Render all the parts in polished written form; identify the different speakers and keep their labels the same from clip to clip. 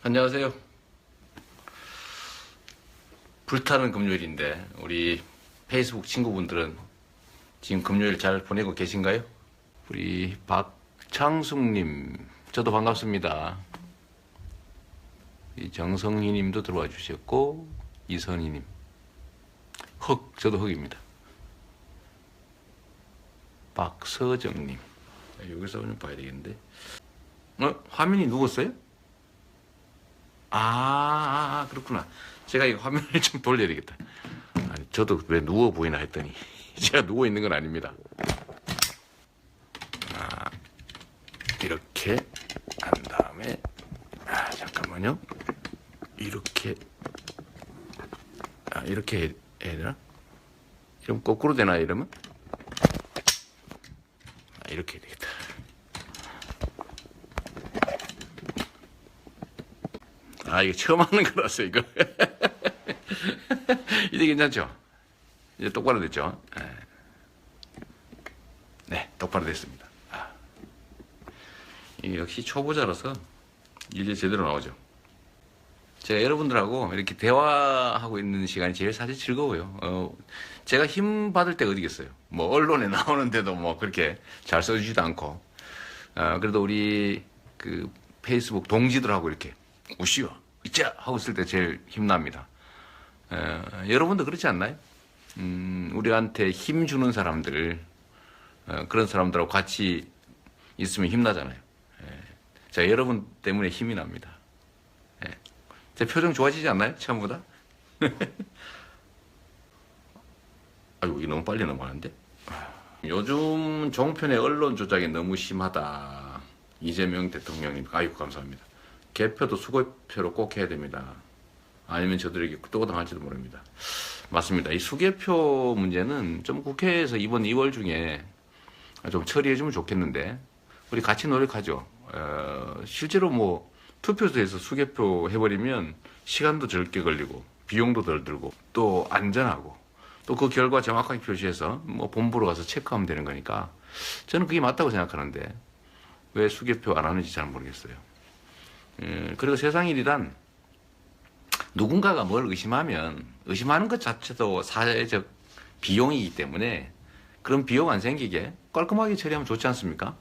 Speaker 1: 안녕하세요. 불타는 금요일인데 우리 페이스북 친구분들은 지금 금요일 잘 보내고 계신가요? 우리 박창숙님, 저도 반갑습니다. 이 정성희님도 들어와 주셨고, 이선희님, 저도 흑입니다. 박서정님, 여기서 좀 봐야 되겠는데. 화면이 누웠어요? 그렇구나. 제가 이 화면을 좀 돌려야 되겠다. 아니, 저도 왜 누워 보이나 했더니 제가 누워 있는 건 아닙니다. 이렇게 한 다음에 잠깐만요. 이렇게 이렇게 해야 되나? 이러면 거꾸로 되나 이러면? 이렇게 해야 되겠다. 이거 처음 하는 거라서 이거. 이제 괜찮죠? 이제 똑바로 됐죠? 네, 똑바로 됐습니다. 이게 역시 초보자라서 이제 제대로 나오죠. 제가 여러분들하고 이렇게 대화하고 있는 시간이 제일 사실 즐거워요. 제가 힘 받을 때가 어디겠어요? 뭐 언론에 나오는데도 뭐 그렇게 잘 써주지도 않고, 그래도 우리 그 페이스북 동지들하고 이렇게 우시오 이자 하고 있을 때 제일 힘납니다. 여러분도 그렇지 않나요? 우리한테 힘 주는 사람들, 그런 사람들하고 같이 있으면 힘나잖아요. 자, 여러분 때문에 힘이 납니다. 제 표정 좋아지지 않나요? 처음보다? 이게 너무 빨리 넘어가는데? 요즘 종편의 언론 조작이 너무 심하다. 이재명 대통령님, 감사합니다. 개표도 수개표로 꼭 해야 됩니다. 아니면 저들에게 또 당할지도 모릅니다. 맞습니다. 이 수개표 문제는 좀 국회에서 이번 2월 중에 좀 처리해주면 좋겠는데, 우리 같이 노력하죠. 실제로 뭐 투표소에서 수개표 해버리면 시간도 적게 걸리고 비용도 덜 들고 또 안전하고 또 그 결과 정확하게 표시해서 뭐 본부로 가서 체크하면 되는 거니까 저는 그게 맞다고 생각하는데 왜 수개표 안 하는지 잘 모르겠어요. 그리고 세상 일이란 누군가가 뭘 의심하면 의심하는 것 자체도 사회적 비용이기 때문에 그런 비용 안 생기게 깔끔하게 처리하면 좋지 않습니까?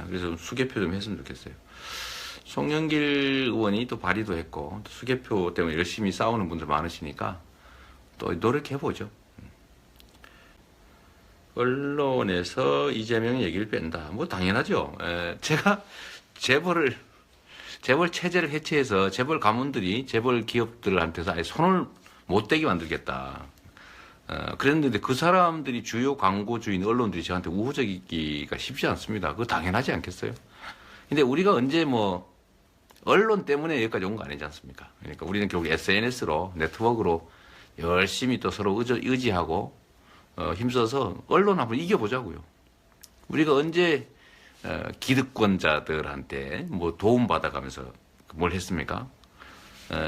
Speaker 1: 그래서 수개표 좀 했으면 좋겠어요. 송영길 의원이 또 발의도 했고 또 수개표 때문에 열심히 싸우는 분들 많으시니까 또 노력해보죠. 언론에서 이재명 얘기를 뺀다. 뭐 당연하죠. 제가 재벌 체제를 해체해서 재벌 가문들이 재벌 기업들한테서 아예 손을 못 대게 만들겠다. 그랬는데 그 사람들이 주요 광고주인 언론들이 저한테 우호적이기가 쉽지 않습니다. 그거 당연하지 않겠어요? 근데 우리가 언제 뭐 언론 때문에 여기까지 온 거 아니지 않습니까? 그러니까 우리는 결국 SNS로 네트워크로 열심히 또 서로 의지하고 힘써서 언론 한번 이겨보자고요. 우리가 언제 기득권자들한테 뭐 도움 받아가면서 뭘 했습니까?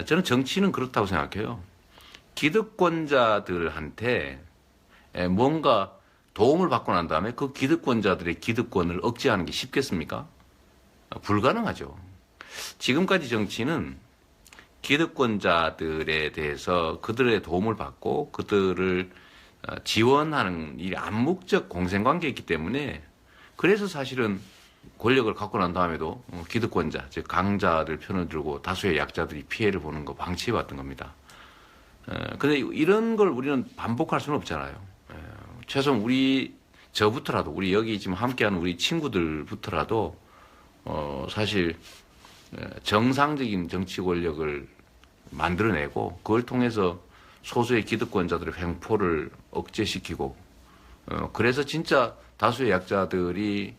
Speaker 1: 저는 정치는 그렇다고 생각해요. 기득권자들한테 뭔가 도움을 받고 난 다음에 그 기득권자들의 기득권을 억제하는 게 쉽겠습니까? 불가능하죠. 지금까지 정치는 기득권자들에 대해서 그들의 도움을 받고 그들을 지원하는 이 암묵적 공생관계이기 때문에 그래서 사실은 권력을 갖고 난 다음에도 기득권자, 즉 강자들 편을 들고 다수의 약자들이 피해를 보는 거 방치해왔던 겁니다. 근데 이런 걸 우리는 반복할 수는 없잖아요. 최소한 저부터라도 우리 여기 지금 함께하는 우리 친구들부터라도 사실 정상적인 정치 권력을 만들어내고 그걸 통해서 소수의 기득권자들의 횡포를 억제시키고 그래서 진짜 다수의 약자들이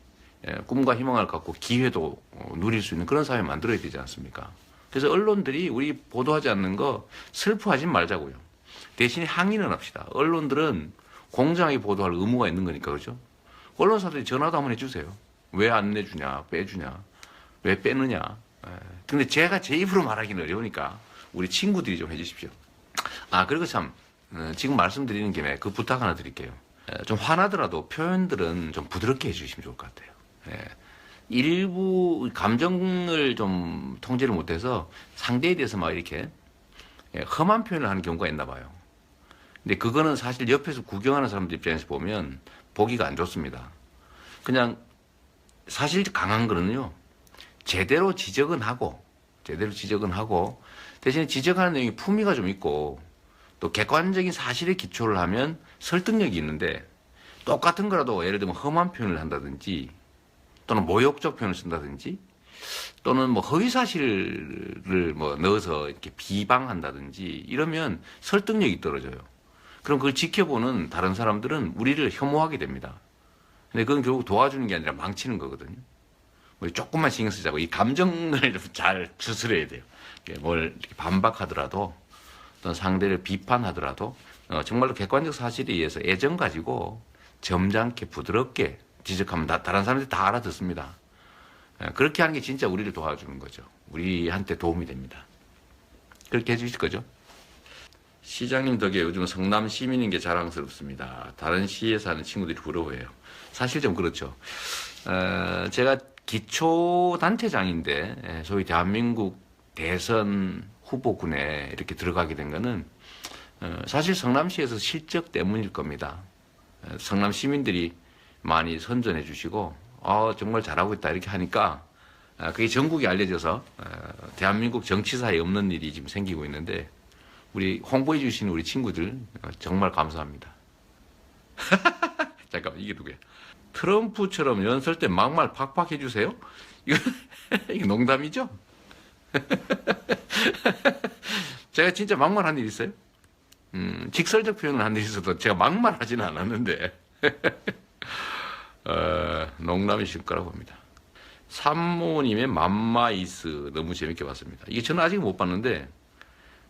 Speaker 1: 꿈과 희망을 갖고 기회도 누릴 수 있는 그런 사회 만들어야 되지 않습니까? 그래서 언론들이 우리 보도하지 않는 거 슬퍼하지 말자고요. 대신에 항의는 합시다. 언론들은 공정하게 보도할 의무가 있는 거니까, 그렇죠? 언론사들이 전화도 한번 해주세요. 왜 안 내주냐, 빼주냐, 왜 빼느냐. 근데 제가 제 입으로 말하기는 어려우니까 우리 친구들이 좀 해주십시오. 그리고 참 지금 말씀드리는 김에 그 부탁 하나 드릴게요. 좀 화나더라도 표현들은 좀 부드럽게 해주시면 좋을 것 같아요. 일부 감정을 좀 통제를 못해서 상대에 대해서 막 이렇게 험한 표현을 하는 경우가 있나 봐요. 근데 그거는 사실 옆에서 구경하는 사람들 입장에서 보면 보기가 안 좋습니다. 그냥 사실 강한 거는요, 제대로 지적은 하고, 대신에 지적하는 내용이 품위가 좀 있고, 또 객관적인 사실에 기초를 하면 설득력이 있는데, 똑같은 거라도 예를 들면 험한 표현을 한다든지, 또는 모욕적 표현을 쓴다든지, 또는 뭐 허위사실을 뭐 넣어서 이렇게 비방한다든지, 이러면 설득력이 떨어져요. 그럼 그걸 지켜보는 다른 사람들은 우리를 혐오하게 됩니다. 근데 그건 결국 도와주는 게 아니라 망치는 거거든요. 우리 조금만 신경 쓰자고 이 감정을 좀 잘 추스려야 돼요. 뭘 이렇게 반박하더라도 어떤 상대를 비판하더라도 정말로 객관적 사실에 의해서 애정 가지고 점잖게 부드럽게 지적하면 다른 사람들이 다 알아듣습니다. 그렇게 하는 게 진짜 우리를 도와주는 거죠. 우리한테 도움이 됩니다. 그렇게 해주실 거죠? 시장님 덕에 요즘 성남 시민인 게 자랑스럽습니다. 다른 시에 사는 친구들이 부러워해요. 사실 좀 그렇죠. 제가 기초단체장인데 소위 대한민국 대선 후보군에 이렇게 들어가게 된 거는 사실 성남시에서 실적 때문일 겁니다. 성남 시민들이 많이 선전해 주시고 정말 잘하고 있다 이렇게 하니까 그게 전국에 알려져서 대한민국 정치사에 없는 일이 지금 생기고 있는데 우리 홍보해 주시는 우리 친구들 정말 감사합니다. 잠깐만, 이게 누구야? 트럼프처럼 연설 때 막말 팍팍 해주세요? 이거 농담이죠? 제가 진짜 막말한 일 있어요? 직설적 표현을 한 일 있어도 제가 막말하지는 않았는데 농담이실 거라고 봅니다. 산모님의 맘마이스 너무 재밌게 봤습니다. 이게 저는 아직 못 봤는데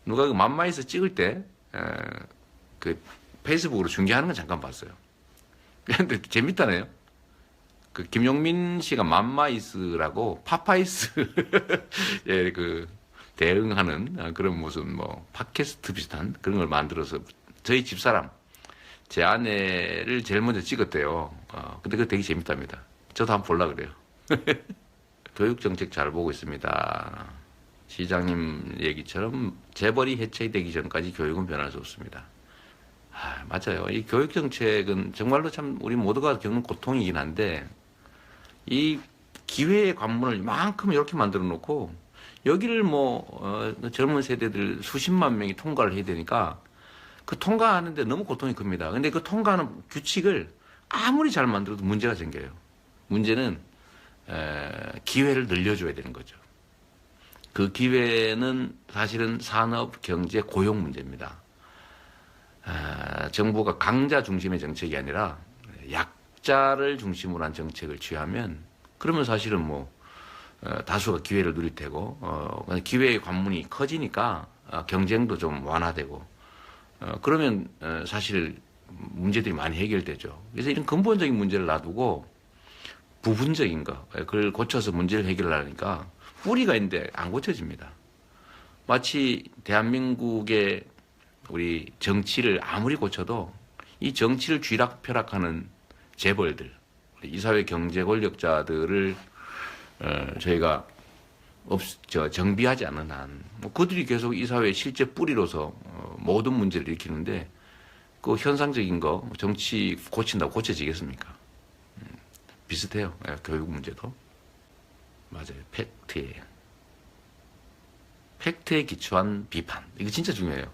Speaker 1: 누가 그 맘마이스 찍을 때 그 페이스북으로 중계하는 건 잠깐 봤어요. 근데 재밌다네요. 그 김용민 씨가 맘마이스라고 파파이스 예, 그 대응하는 그런 무슨 뭐 팟캐스트 비슷한 그런 걸 만들어서 저희 집사람 제 아내를 제일 먼저 찍었대요. 근데 그거 되게 재밌답니다. 저도 한번 보려고 그래요. 교육 정책 잘 보고 있습니다. 시장님 얘기처럼 재벌이 해체되기 전까지 교육은 변할 수 없습니다. 맞아요. 이 교육 정책은 정말로 참 우리 모두가 겪는 고통이긴 한데 이 기회의 관문을 이만큼 이렇게 만들어 놓고 여기를 젊은 세대들 수십만 명이 통과를 해야 되니까 그 통과하는데 너무 고통이 큽니다. 근데 그 통과하는 규칙을 아무리 잘 만들어도 문제가 생겨요. 문제는 기회를 늘려줘야 되는 거죠. 그 기회는 사실은 산업, 경제, 고용 문제입니다. 정부가 강자 중심의 정책이 아니라 약자를 중심으로 한 정책을 취하면 그러면 사실은 다수가 기회를 누릴 테고 기회의 관문이 커지니까 경쟁도 좀 완화되고 그러면 사실 문제들이 많이 해결되죠. 그래서 이런 근본적인 문제를 놔두고 부분적인 거 그걸 고쳐서 문제를 해결하니까 뿌리가 있는데 안 고쳐집니다. 마치 대한민국의 우리 정치를 아무리 고쳐도 이 정치를 쥐락펴락하는 재벌들, 이 사회 경제 권력자들을 저희가 정비하지 않는 한 그들이 계속 이 사회의 실제 뿌리로서 모든 문제를 일으키는데 그 현상적인 거 정치 고친다고 고쳐지겠습니까? 비슷해요. 교육 문제도. 맞아요. 팩트예요. 팩트에 기초한 비판. 이거 진짜 중요해요.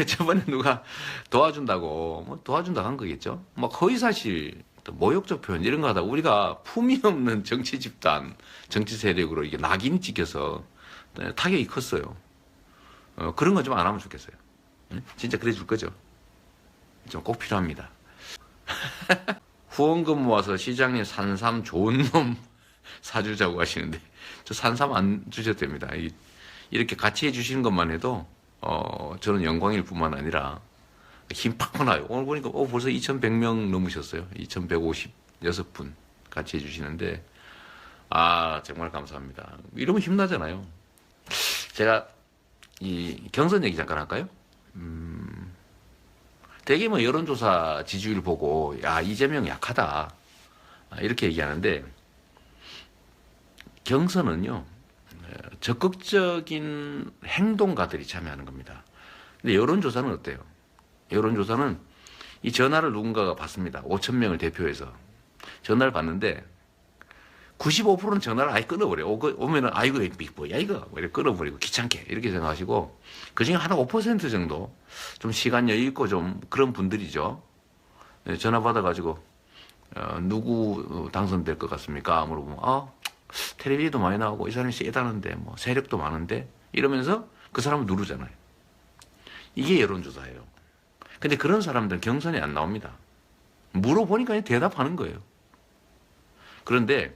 Speaker 1: 저번에 누가 도와준다고, 도와준다고 한 거겠죠? 허위사실, 또 모욕적 표현 이런 거 하다 우리가 품위 없는 정치 집단, 정치 세력으로 이게 낙인이 찍혀서 타격이 컸어요. 그런 건 좀 안 하면 좋겠어요. 진짜 그래 줄 거죠? 좀 꼭 필요합니다. 후원금 모아서 시장님 산삼 좋은 놈 사주자고 하시는데 저 산삼 안 주셔도 됩니다. 이렇게 같이 해주시는 것만 해도 저는 영광일 뿐만 아니라 힘 팍팍 나요. 오늘 보니까 벌써 2,100명 넘으셨어요. 2,156분 같이 해주시는데 정말 감사합니다. 이러면 힘나잖아요. 제가 이 경선 얘기 잠깐 할까요? 되게 여론조사 지지율 보고 이재명 약하다 이렇게 얘기하는데 경선은요, 적극적인 행동가들이 참여하는 겁니다. 근데 여론조사는 어때요? 여론조사는 이 전화를 누군가가 받습니다. 5천 명을 대표해서 전화를 받는데 95%는 전화를 아예 끊어버려요. 오면은 아이고 뭐야 이거 뭐 이렇게 끊어버리고 귀찮게 이렇게 생각하시고 그중에 한 5% 정도 좀 시간 여유 있고 좀 그런 분들이죠. 전화 받아가지고 누구 당선될 것 같습니까? 물어보면 텔레비도 많이 나오고 이 사람이 세다는데 뭐 세력도 많은데 이러면서 그 사람을 누르잖아요. 이게 여론조사예요. 근데 그런 사람들은 경선에 안 나옵니다. 물어보니까 그냥 대답하는 거예요. 그런데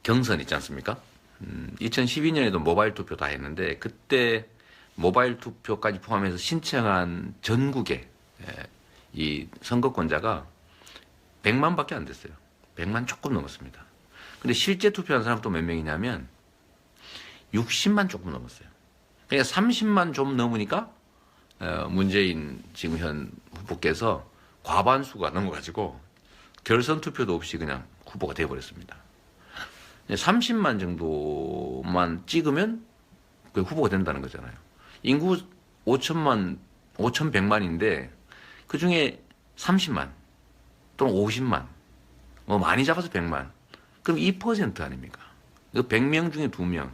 Speaker 1: 경선 있지 않습니까? 2012년에도 모바일 투표 다 했는데 그때 모바일 투표까지 포함해서 신청한 전국의 이 선거권자가 100만밖에 안 됐어요. 100만 조금 넘었습니다. 근데 실제 투표한 사람 또 몇 명이냐면 60만 조금 넘었어요. 그러니까 30만 좀 넘으니까 문재인 지금 현 후보께서 과반수가 넘어가지고 결선 투표도 없이 그냥 후보가 돼버렸습니다. 30만 정도만 찍으면 그 후보가 된다는 거잖아요. 인구 5,100만인데 그 중에 30만 또는 50만 뭐 많이 잡아서 100만 그럼 2% 아닙니까? 그 100명 중에 2명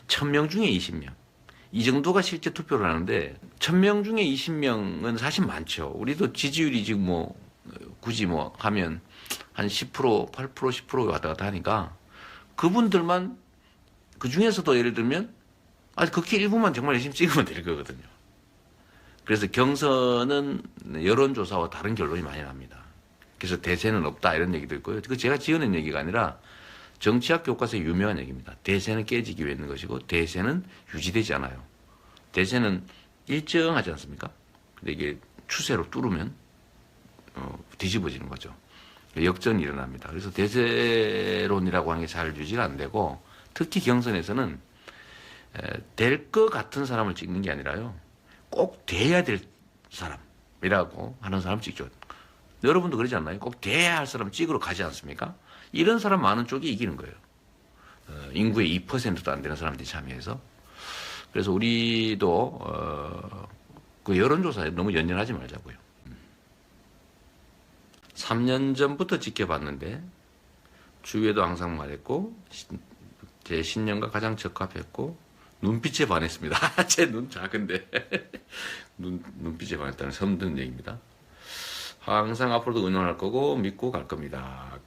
Speaker 1: 1000명 중에 20명 이 정도가 실제 투표를 하는데 1000명 중에 20명은 사실 많죠. 우리도 지지율이 지금 뭐 굳이 뭐 하면 한 10%, 8%, 10% 왔다 갔다 하니까 그분들만 그 중에서도 예를 들면 그렇게 일부만 정말 열심히 찍으면 될 거거든요. 그래서 경선은 여론조사와 다른 결론이 많이 납니다. 그래서 대세는 없다 이런 얘기도 있고요. 그 제가 지어낸 얘기가 아니라 정치학 교과서에 유명한 얘기입니다. 대세는 깨지기 위해 있는 것이고 대세는 유지되지 않아요. 대세는 일정하지 않습니까? 근데 이게 추세로 뚫으면 뒤집어지는 거죠. 역전이 일어납니다. 그래서 대세론이라고 하는 게 잘 유지가 안 되고 특히 경선에서는 될 것 같은 사람을 찍는 게 아니라요. 꼭 돼야 될 사람이라고 하는 사람 찍죠. 여러분도 그러지 않나요? 꼭 돼야 할 사람 찍으러 가지 않습니까? 이런 사람 많은 쪽이 이기는 거예요. 인구의 2%도 안 되는 사람들이 참여해서. 그래서 우리도 그 여론조사에 너무 연연하지 말자고요. 3년 전부터 지켜봤는데 주위에도 항상 말했고 제 신념과 가장 적합했고 눈빛에 반했습니다. 제 눈 작은데 눈빛에 반했다는 처음 듣는 얘기입니다. 항상 앞으로도 응원할 거고 믿고 갈 겁니다.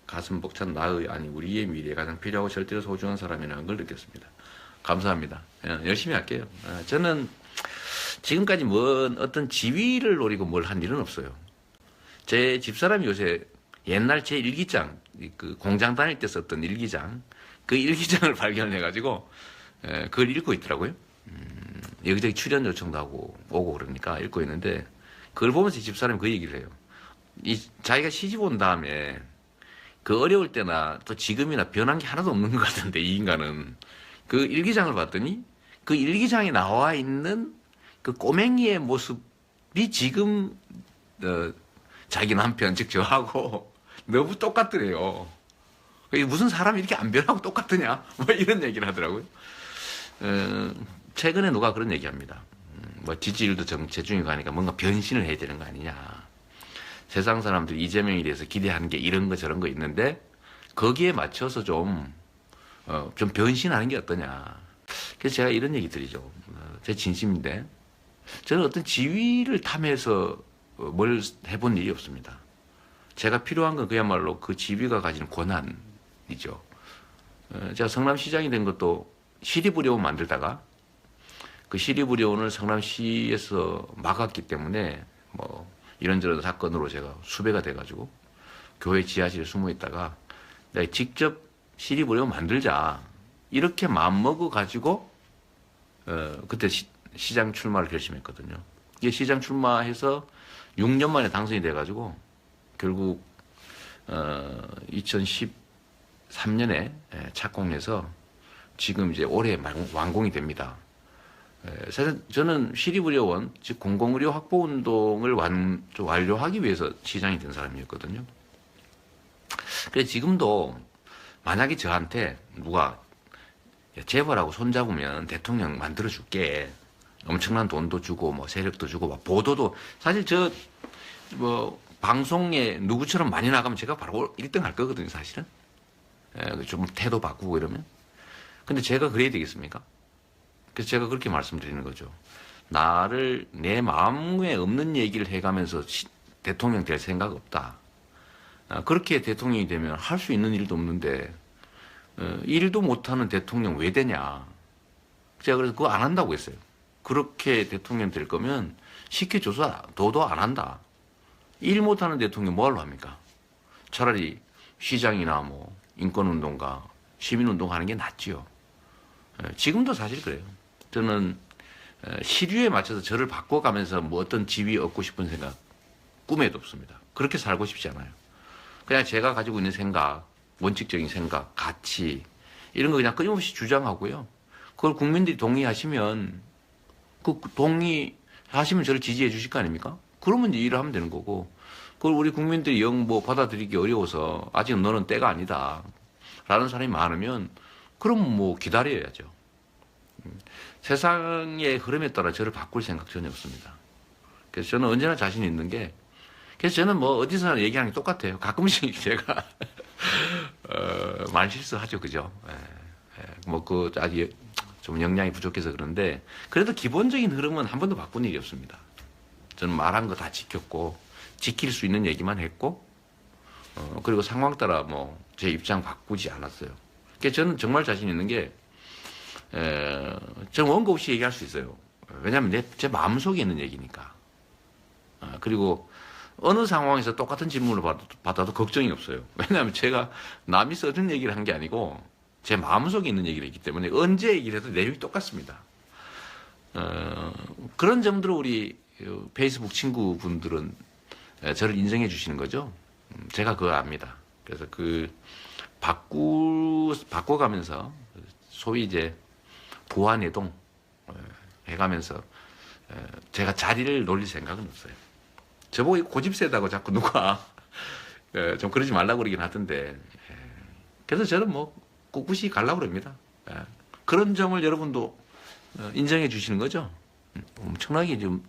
Speaker 1: 가슴 벅찬 나의 아니 우리의 미래에 가장 필요하고 절대로 소중한 사람이라는 걸 느꼈습니다. 감사합니다. 열심히 할게요. 저는 지금까지 어떤 지위를 노리고 뭘 한 일은 없어요. 제 집사람이 요새 옛날 제 일기장, 그 공장 다닐 때 썼던 일기장, 그 일기장을 발견해가지고 그걸 읽고 있더라고요. 여기저기 출연 요청도 하고 오고 그러니까 읽고 있는데 그걸 보면서 집사람이 그 얘기를 해요. 자기가 시집 온 다음에 그 어려울 때나 또 지금이나 변한 게 하나도 없는 것 같은데 이 인간은 그 일기장을 봤더니 그 일기장에 나와 있는 그 꼬맹이의 모습이 지금 자기 남편 즉 저하고 너무 똑같더래요. 무슨 사람이 이렇게 안 변하고 똑같으냐? 뭐 이런 얘기를 하더라고요. 최근에 누가 그런 얘기합니다. 뭐 지지율도 정체중에 가니까 뭔가 변신을 해야 되는 거 아니냐. 세상 사람들이 이재명에 대해서 기대하는 게 이런 거 저런 거 있는데 거기에 맞춰서 좀 변신하는 게 어떠냐. 그래서 제가 이런 얘기 드리죠. 제 진심인데 저는 어떤 지위를 탐해서 뭘 해본 일이 없습니다. 제가 필요한 건 그야말로 그 지위가 가진 권한이죠. 제가 성남시장이 된 것도 시립의료원 만들다가 그 시립의료원을 성남시에서 막았기 때문에 뭐 이런저런 사건으로 제가 수배가 돼가지고 교회 지하실에 숨어 있다가 내가 직접 시립의료원 만들자 이렇게 마음먹어가지고 그때 시장 출마를 결심했거든요. 이게 시장 출마해서 6년 만에 당선이 돼가지고 결국 2013년에 착공해서 지금 이제 올해 완공이 됩니다. 사실 저는 시립의료원, 즉 공공의료 확보 운동을 완료하기 위해서 시장이 된 사람이었거든요. 그래서 지금도 만약에 저한테 누가 야, 재벌하고 손잡으면 대통령 만들어줄게. 엄청난 돈도 주고 뭐 세력도 주고 막 보도도 사실 저 뭐 방송에 누구처럼 많이 나가면 제가 바로 1등 할 거거든요, 사실은. 좀 태도 바꾸고 이러면. 근데 제가 그래야 되겠습니까? 그래서 제가 그렇게 말씀드리는 거죠. 나를 내 마음에 없는 얘기를 해가면서 대통령 될 생각 없다. 그렇게 대통령이 되면 할 수 있는 일도 없는데 일도 못하는 대통령 왜 되냐. 제가 그래서 그거 안 한다고 했어요. 그렇게 대통령 될 거면 시켜줘서 도도 안 한다. 일 못하는 대통령 뭐하러 합니까? 차라리 시장이나 뭐 인권운동가 시민운동 하는 게 낫지요. 지금도 사실 그래요. 저는 시류에 맞춰서 저를 바꿔가면서 뭐 어떤 지위 얻고 싶은 생각 꿈에도 없습니다. 그렇게 살고 싶지 않아요. 그냥 제가 가지고 있는 생각, 원칙적인 생각, 가치 이런 거 그냥 끊임없이 주장하고요. 그걸 국민들이 동의하시면 동의하시면 저를 지지해 주실 거 아닙니까? 그러면 이제 일을 하면 되는 거고 그걸 우리 국민들이 영 뭐 받아들이기 어려워서 아직 너는 때가 아니다 라는 사람이 많으면 그럼 뭐 기다려야죠. 세상의 흐름에 따라 저를 바꿀 생각 전혀 없습니다. 그래서 저는 언제나 자신 있는 게 그래서 저는 뭐 어디서나 얘기하는 게 똑같아요. 가끔씩 제가 말 실수하죠, 그죠? 뭐 그 아직 좀 역량이 부족해서 그런데 그래도 기본적인 흐름은 한 번도 바꾼 일이 없습니다. 저는 말한 거 다 지켰고 지킬 수 있는 얘기만 했고 그리고 상황 따라 뭐 제 입장 바꾸지 않았어요. 그래서 저는 정말 자신 있는 게 저는 원고 없이 얘기할 수 있어요. 왜냐하면 제 마음속에 있는 얘기니까. 그리고 어느 상황에서 똑같은 질문을 받아도 걱정이 없어요. 왜냐하면 제가 남이 써준 얘기를 한 게 아니고 제 마음속에 있는 얘기를 했기 때문에 언제 얘기를 해도 내용이 똑같습니다. 그런 점들을 우리 페이스북 친구분들은 저를 인정해 주시는 거죠. 제가 그거 압니다. 그래서 바꿔가면서 소위 이제 부안해동 해가면서 제가 자리를 놀릴 생각은 없어요. 저보고 고집세다고 자꾸 누가 좀 그러지 말라고 그러긴 하던데 그래서 저는 뭐 꿋꿋이 가려고 그럽니다. 그런 점을 여러분도 인정해 주시는 거죠. 엄청나게 좀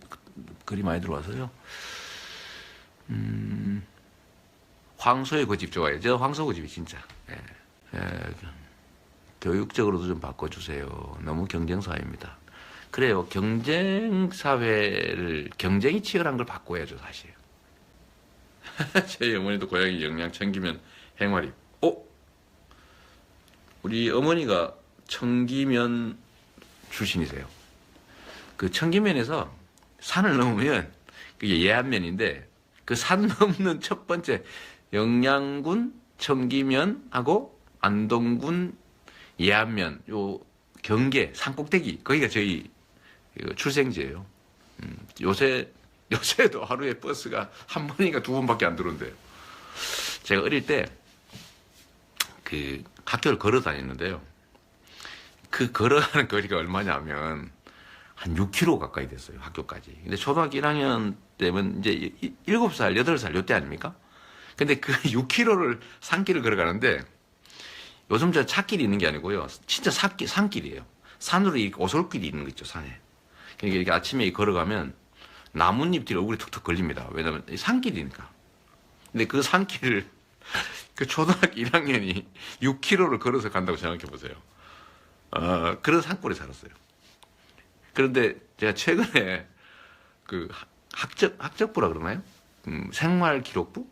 Speaker 1: 글이 많이 들어와서요. 황소의 고집 좋아해요. 저 황소 고집이 진짜. 교육적으로도 좀 바꿔주세요. 너무 경쟁사회입니다. 그래요. 경쟁사회를, 경쟁이 치열한 걸 바꿔야죠, 사실. 제 어머니도 고양이 영양 챙기면 행활이. 우리 어머니가 청기면 출신이세요. 그 청기면에서 산을 넘으면 그게 예안면인데 그 산 넘는 첫 번째 영양군 청기면하고 안동군 예안면 요 경계 산꼭대기 거기가 저희 출생지예요. 요새도 하루에 버스가 한 번인가 두 번밖에 안 들어온대요. 제가 어릴 때 그 학교를 걸어 다녔는데요. 그 걸어가는 거리가 얼마냐면 한 6km 가까이 됐어요. 학교까지. 근데 초등학교 1학년 때면 이제 7살, 8살 요때 아닙니까? 근데 그 6km를 산길을 걸어가는데 요즘 저 찻길이 있는 게 아니고요. 진짜 산길이에요. 산으로 이렇게 오솔길이 있는 거 있죠, 산에. 그러니까 이렇게 아침에 걸어가면 나뭇잎들이 얼굴에 툭툭 걸립니다. 왜냐면 산길이니까. 근데 그 산길을 그 초등학교 1학년이 6km를 걸어서 간다고 생각해 보세요. 그런 산골에 살았어요. 그런데 제가 최근에 그 학적부라 그러나요? 생활기록부?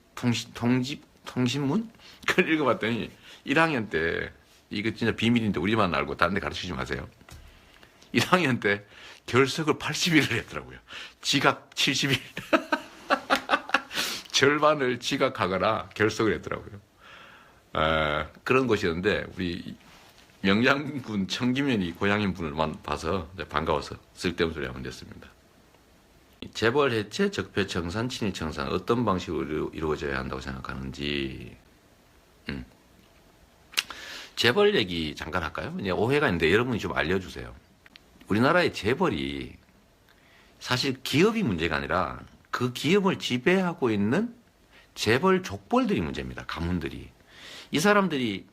Speaker 1: 통신문? 그걸 읽어봤더니 1학년 때 이거 진짜 비밀인데 우리만 알고 다른 데 가르치지 마세요. 1학년 때 결석을 80일을 했더라고요. 지각 70일. 절반을 지각하거나 결석을 했더라고요. 그런 곳이었는데 우리 영양군 청기면이 고향인 분을 봐서 반가워서 쓸데없는 소리 하면 됐습니다. 재벌 해체, 적폐 청산, 친일 청산 어떤 방식으로 이루어져야 한다고 생각하는지. 재벌 얘기 잠깐 할까요? 이제 오해가 있는데 여러분이 좀 알려주세요. 우리나라의 재벌이 사실 기업이 문제가 아니라 그 기업을 지배하고 있는 재벌 족벌들이 문제입니다. 가문들이. 이 사람들이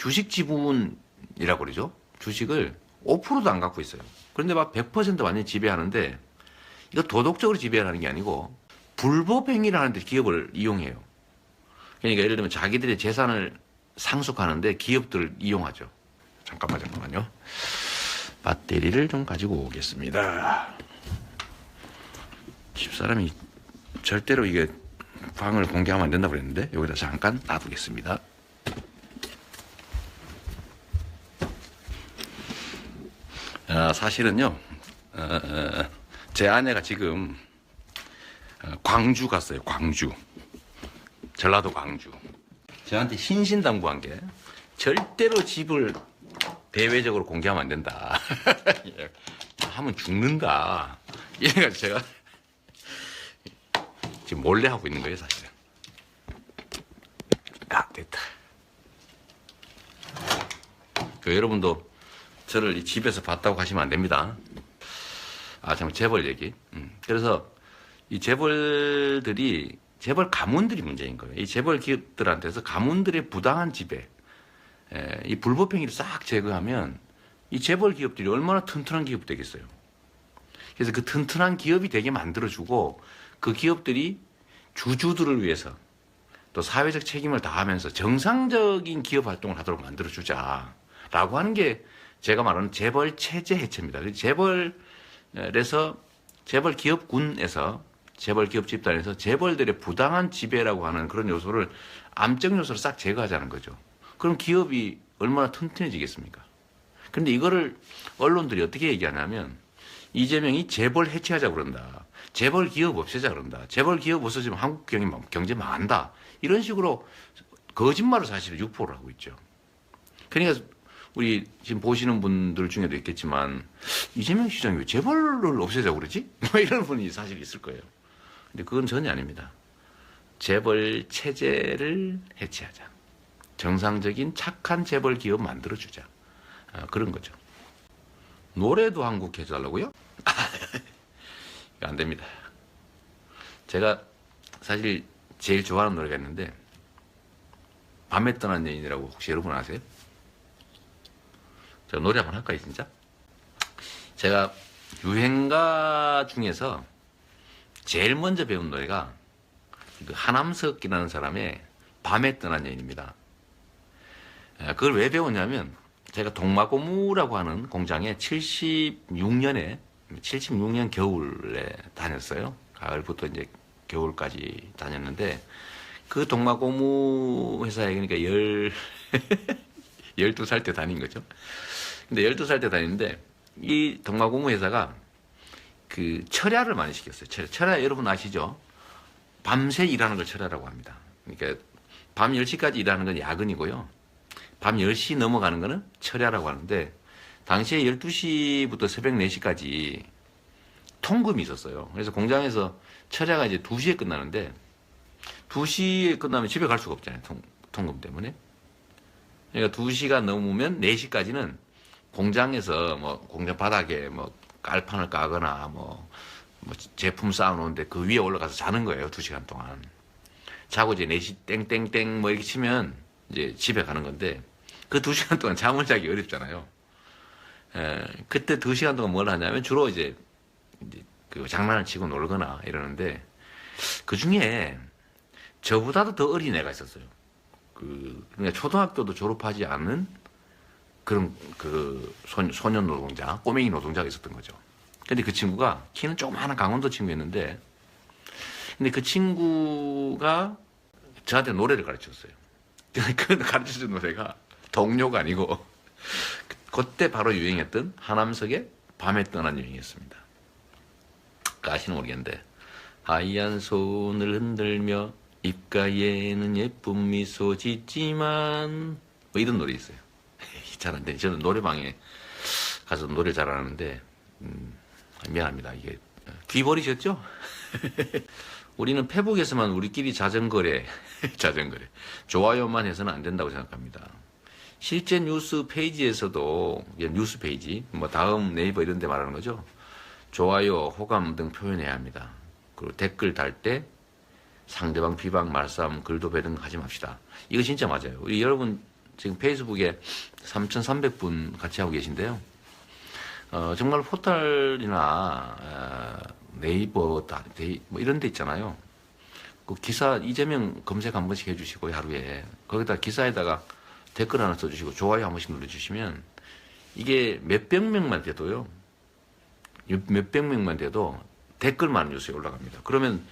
Speaker 1: 주식 지분이라고 그러죠. 주식을 5%도 안 갖고 있어요. 그런데 막 100% 완전히 지배하는데 이거 도덕적으로 지배하는 게 아니고 불법 행위를 하는데 기업을 이용해요. 그러니까 예를 들면 자기들의 재산을 상속하는데 기업들을 이용하죠. 잠깐만요. 배터리를 좀 가지고 오겠습니다. 집사람이 절대로 이게 방을 공개하면 안 된다고 그랬는데 여기다 잠깐 놔두겠습니다. 사실은요, 제 아내가 지금 광주 갔어요. 광주. 전라도 광주. 저한테 신신당부한 게 절대로 집을 대외적으로 공개하면 안 된다. 하면 죽는다. 이래가지고 제가 지금 몰래 하고 있는 거예요, 사실은. 됐다. 여러분도 저를 이 집에서 봤다고 하시면 안 됩니다. 참 재벌 얘기. 그래서 이 재벌들이 재벌 가문들이 문제인 거예요. 이 재벌 기업들한테서 가문들의 부당한 지배, 이 불법 행위를 싹 제거하면 이 재벌 기업들이 얼마나 튼튼한 기업이 되겠어요. 그래서 그 튼튼한 기업이 되게 만들어주고 그 기업들이 주주들을 위해서 또 사회적 책임을 다하면서 정상적인 기업 활동을 하도록 만들어주자라고 하는 게 제가 말하는 재벌 체제 해체입니다. 재벌에서 재벌 기업군에서 재벌 기업 집단에서 재벌들의 부당한 지배라고 하는 그런 요소를 암적 요소를 싹 제거하자는 거죠. 그럼 기업이 얼마나 튼튼해지겠습니까? 그런데 이거를 언론들이 어떻게 얘기하냐면 이재명이 재벌 해체하자고 그런다. 재벌 기업 없애자 그런다. 재벌 기업 없어지면 한국 경제 망한다. 이런 식으로 거짓말을 사실 유포를 하고 있죠. 그러니까 우리 지금 보시는 분들 중에도 있겠지만 이재명 시장이 왜 재벌을 없애자고 그러지? 뭐 이런 분이 사실 있을 거예요. 근데 그건 전혀 아닙니다. 재벌 체제를 해체하자. 정상적인 착한 재벌 기업 만들어주자. 그런 거죠. 노래도 한 곡 해달라고요? 이거 안 됩니다. 제가 사실 제일 좋아하는 노래가 있는데 밤에 떠난 여인이라고 혹시 여러분 아세요? 제가 노래 한번 할까요, 진짜? 제가 유행가 중에서 제일 먼저 배운 노래가 그 하남석이라는 사람의 밤에 떠난 여인입니다. 그걸 왜 배웠냐면 제가 동마고무라고 하는 공장에 76년 겨울에 다녔어요. 가을부터 이제 겨울까지 다녔는데 그 동마고무 회사에 그러니까 12살 때 다닌 거죠. 근데 12살 때 다니는데 이 동마고무 회사가 그 철야를 많이 시켰어요. 철야 여러분 아시죠? 밤새 일하는 걸 철야라고 합니다. 그러니까 밤 10시까지 일하는 건 야근이고요. 밤 10시 넘어가는 거는 철야라고 하는데 당시에 12시부터 새벽 4시까지 통금이 있었어요. 그래서 공장에서 철야가 이제 2시에 끝나는데 2시에 끝나면 집에 갈 수가 없잖아요. 통금 때문에. 그러니까 2시가 넘으면 4시까지는 공장에서 뭐 공장 바닥에 뭐 깔판을 까거나 뭐 제품 쌓아놓은데 그 위에 올라가서 자는 거예요. 2시간 동안. 자고 이제 4시 땡땡땡 뭐 이렇게 치면 이제 집에 가는 건데 그 2시간 동안 잠을 자기 어렵잖아요. 그때 2시간 동안 뭘 하냐면 주로 이제 그 장난을 치고 놀거나 이러는데 그 중에 저보다도 더 어린 애가 있었어요. 그러니까 초등학교도 졸업하지 않은 그런 그 소년 노동자, 꼬맹이 노동자가 있었던 거죠. 근데 그 친구가 키는 조그마한 강원도 친구였는데 근데 그 친구가 저한테 노래를 가르쳤어요. 그 가르쳐준 노래가 동료가 아니고 그때 바로 유행했던 하남석의 밤에 떠난 여인이었습니다. 아시는 모르겠는데 하얀 손을 흔들며 입가에는 예쁜 미소 짓지만 뭐 이런 노래 있어요. 잘 안 돼. 저는 노래방에 가서 노래 잘하는데 미안합니다. 이게 귀 버리셨죠? 우리는 페북에서만 우리끼리 자전거래 좋아요만 해서는 안 된다고 생각합니다. 실제 뉴스 페이지에서도 뉴스 페이지 뭐 다음 네이버 이런 데 말하는 거죠. 좋아요, 호감 등 표현해야 합니다. 그리고 댓글 달 때 상대방 비방, 말싸움, 글도 배등 하지 맙시다. 이거 진짜 맞아요. 우리 여러분 지금 페이스북에 3,300분 같이 하고 계신데요. 정말 포털이나 네이버, 뭐 이런 데 있잖아요. 그 기사 이재명 검색 한 번씩 해주시고 하루에 거기다 기사에다가 댓글 하나 써주시고 좋아요 한 번씩 눌러주시면 이게 몇백 명만 돼도요. 몇백 명만 돼도 댓글만 뉴스에 올라갑니다. 그러면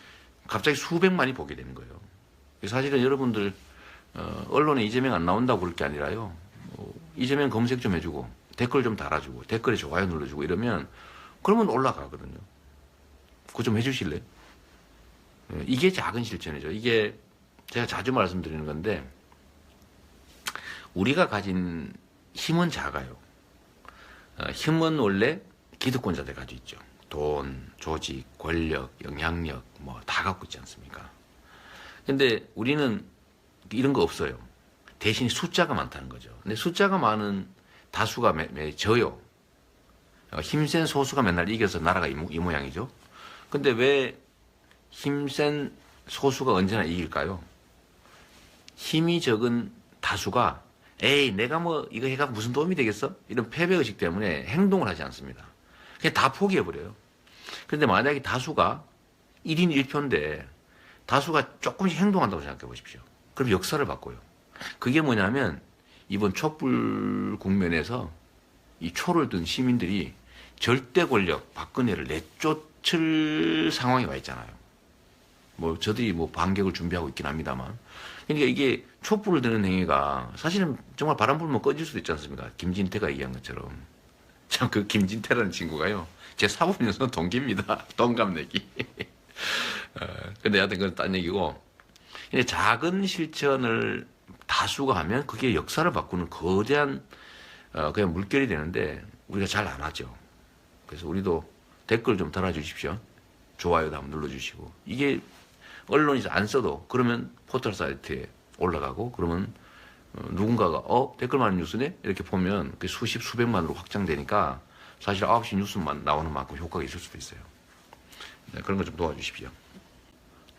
Speaker 1: 갑자기 수백만이 보게 되는 거예요. 사실은 여러분들 언론에 이재명 안 나온다고 그럴 게 아니라요. 이재명 검색 좀 해주고 댓글 좀 달아주고 댓글에 좋아요 눌러주고 이러면 그러면 올라가거든요. 그거 좀 해주실래요? 이게 작은 실천이죠. 이게 제가 자주 말씀드리는 건데 우리가 가진 힘은 작아요. 힘은 원래 기득권자들 가지고 있죠. 돈, 조직, 권력, 영향력 뭐 다 갖고 있지 않습니까? 근데 우리는 이런 거 없어요. 대신 숫자가 많다는 거죠. 근데 숫자가 많은 다수가 져요. 힘센 소수가 맨날 이겨서 나라가 이 모양이죠. 근데 왜 힘센 소수가 언제나 이길까요? 힘이 적은 다수가 에이 내가 뭐 이거 해가 무슨 도움이 되겠어? 이런 패배의식 때문에 행동을 하지 않습니다. 그냥 다 포기해버려요. 그런데 만약에 다수가 1인 1표인데 다수가 조금씩 행동한다고 생각해 보십시오. 그럼 역사를 바꿔요. 그게 뭐냐면 이번 촛불 국면에서 이 초를 든 시민들이 절대 권력 박근혜를 내쫓을 상황에 와 있잖아요. 뭐 저들이 뭐 반격을 준비하고 있긴 합니다만. 그러니까 이게 촛불을 드는 행위가 사실은 정말 바람 불면 꺼질 수도 있지 않습니까? 김진태가 얘기한 것처럼. 참 그 김진태라는 친구가요. 제 사법연수원 동기입니다. 동갑내기. 근데 하여튼 그건 딴 얘기고. 근데 작은 실천을 다수가 하면 그게 역사를 바꾸는 거대한 그냥 물결이 되는데 우리가 잘 안 하죠. 그래서 우리도 댓글 좀 달아주십시오. 좋아요도 한번 눌러주시고. 이게 언론이 안 써도 그러면 포털 사이트에 올라가고 그러면 누군가가 댓글만 뉴스네? 이렇게 보면 그 수십 수백만으로 확장되니까 사실 9시 뉴스만 나오는 만큼 효과가 있을 수도 있어요. 네, 그런 거 좀 도와주십시오.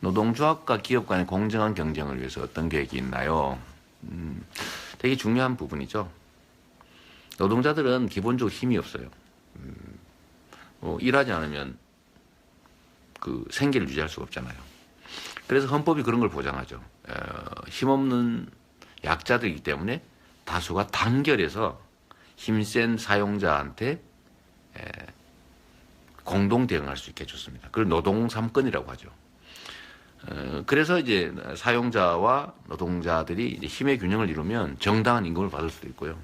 Speaker 1: 노동조합과 기업 간의 공정한 경쟁을 위해서 어떤 계획이 있나요? 되게 중요한 부분이죠. 노동자들은 기본적으로 힘이 없어요. 일하지 않으면 그 생계를 유지할 수가 없잖아요. 그래서 헌법이 그런 걸 보장하죠. 힘없는 약자들이기 때문에 다수가 단결해서 힘센 사용자한테 공동 대응할 수 있게 해줬습니다. 그걸 노동 3권이라고 하죠. 그래서 이제 사용자와 노동자들이 이제 힘의 균형을 이루면 정당한 임금을 받을 수도 있고요.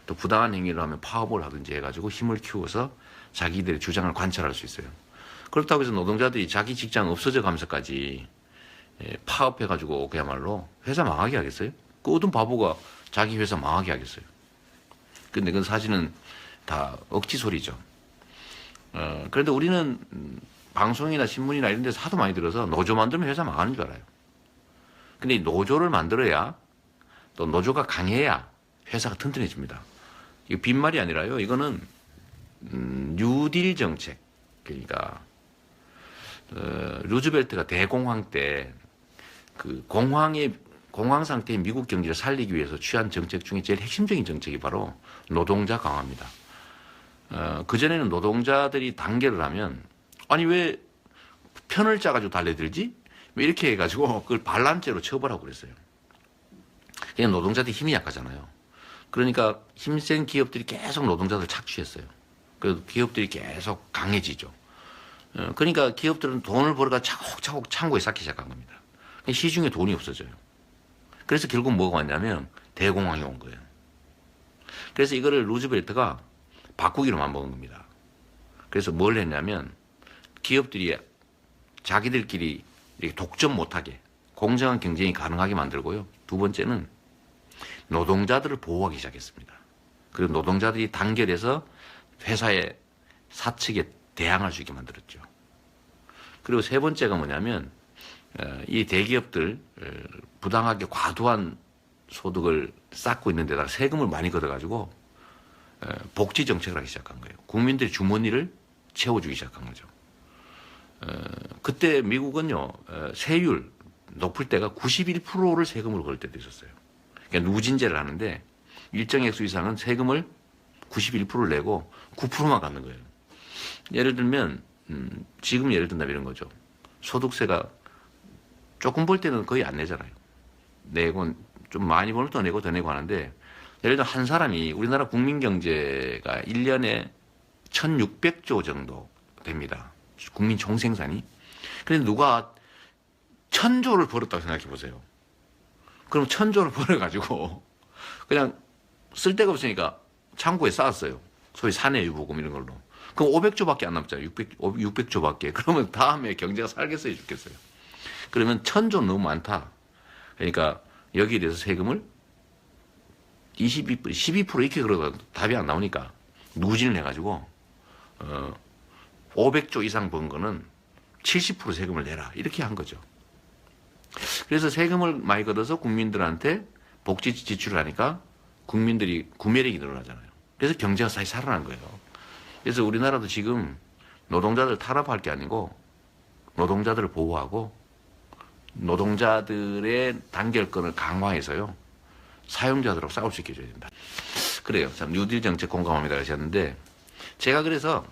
Speaker 1: 또 부당한 행위를 하면 파업을 하든지 해가지고 힘을 키워서 자기들의 주장을 관철할 수 있어요. 그렇다고 해서 노동자들이 자기 직장 없어져 가면서까지 파업해가지고 그야말로 회사 망하게 하겠어요? 그 어떤 바보가 자기 회사 망하게 하겠어요? 근데 그건 사실은 다 억지 소리죠. 그런데 우리는 방송이나 신문이나 이런 데서 하도 많이 들어서 노조 만들면 회사 망하는 줄 알아요. 근데 이 노조를 만들어야 또 노조가 강해야 회사가 튼튼해집니다. 이거 빈말이 아니라요. 이거는 뉴딜 정책. 그러니까 루즈벨트가 대공황 때 그 공황 상태의 미국 경제를 살리기 위해서 취한 정책 중에 제일 핵심적인 정책이 바로 노동자 강화입니다. 그전에는 노동자들이 단결을 하면 아니 왜 편을 짜가지고 달래들지? 이렇게 해가지고 그걸 반란죄로 처벌하고 그랬어요. 그냥 노동자들이 힘이 약하잖아요. 그러니까 힘센 기업들이 계속 노동자들 착취했어요. 그래서 기업들이 계속 강해지죠. 그러니까 기업들은 돈을 벌어가 차곡차곡 창고에 쌓기 시작한 겁니다. 시중에 돈이 없어져요. 그래서 결국 뭐가 왔냐면 대공황이 온 거예요. 그래서 이거를 루즈벨트가 바꾸기로 맘먹은 겁니다. 그래서 뭘 했냐면 기업들이 자기들끼리 이렇게 독점 못하게 공정한 경쟁이 가능하게 만들고요. 두 번째는 노동자들을 보호하기 시작했습니다. 그리고 노동자들이 단결해서 회사의 사측에 대항할 수 있게 만들었죠. 그리고 세 번째가 뭐냐면 이 대기업들 부당하게 과도한 소득을 쌓고 있는 데다가 세금을 많이 걷어가지고 복지 정책을 하기 시작한 거예요. 국민들의 주머니를 채워주기 시작한 거죠. 그때 미국은요 세율 높을 때가 91%를 세금으로 걸 때도 있었어요. 그러니까 누진제를 하는데 일정 액수 이상은 세금을 91%를 내고 9%만 갖는 거예요. 예를 들면 지금 예를 든다면 이런 거죠. 소득세가 조금 벌 때는 거의 안 내잖아요. 내고 좀 많이 벌면 더 내고 더 내고 하는데 예를 들어 한 사람이 우리나라 국민 경제가 1년에 1600조 정도 됩니다. 국민 총생산이. 그런데 누가 1000조를 벌었다고 생각해 보세요. 그럼 1000조를 벌어가지고 그냥 쓸 데가 없으니까 창고에 쌓았어요. 소위 사내유보금 이런 걸로. 그럼 500조밖에 안 남잖아요. 600조밖에. 그러면 다음에 경제가 살겠어요, 죽겠어요. 그러면 1000조 너무 많다. 그러니까 여기에 대해서 세금을 12% 이렇게 그러다 답이 안 나오니까 누진을 해가지고 500조 이상 번 거는 70% 세금을 내라 이렇게 한 거죠. 그래서 세금을 많이 걷어서 국민들한테 복지 지출을 하니까 국민들이 구매력이 늘어나잖아요. 그래서 경제가 다시 살아난 거예요. 그래서 우리나라도 지금 노동자들 탄압할 게 아니고 노동자들을 보호하고 노동자들의 단결권을 강화해서요. 사용자들하고 싸울 수 있게 해줘야 된다. 그래요. 참 뉴딜 정책 공감합니다 하셨는데 제가 그래서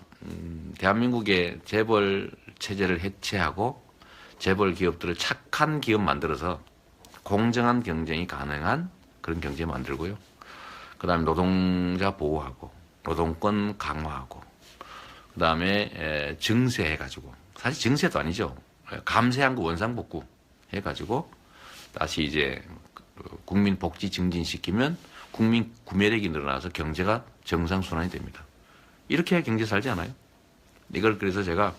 Speaker 1: 대한민국의 재벌 체제를 해체하고 재벌 기업들을 착한 기업 만들어서 공정한 경쟁이 가능한 그런 경제 만들고요. 그 다음에 노동자 보호하고 노동권 강화하고 그 다음에 증세해가지고 사실 증세도 아니죠. 감세한 거 원상복구 해가지고 다시 이제 국민 복지 증진시키면 국민 구매력이 늘어나서 경제가 정상순환이 됩니다. 이렇게 해야 경제 살지 않아요? 이걸 그래서 제가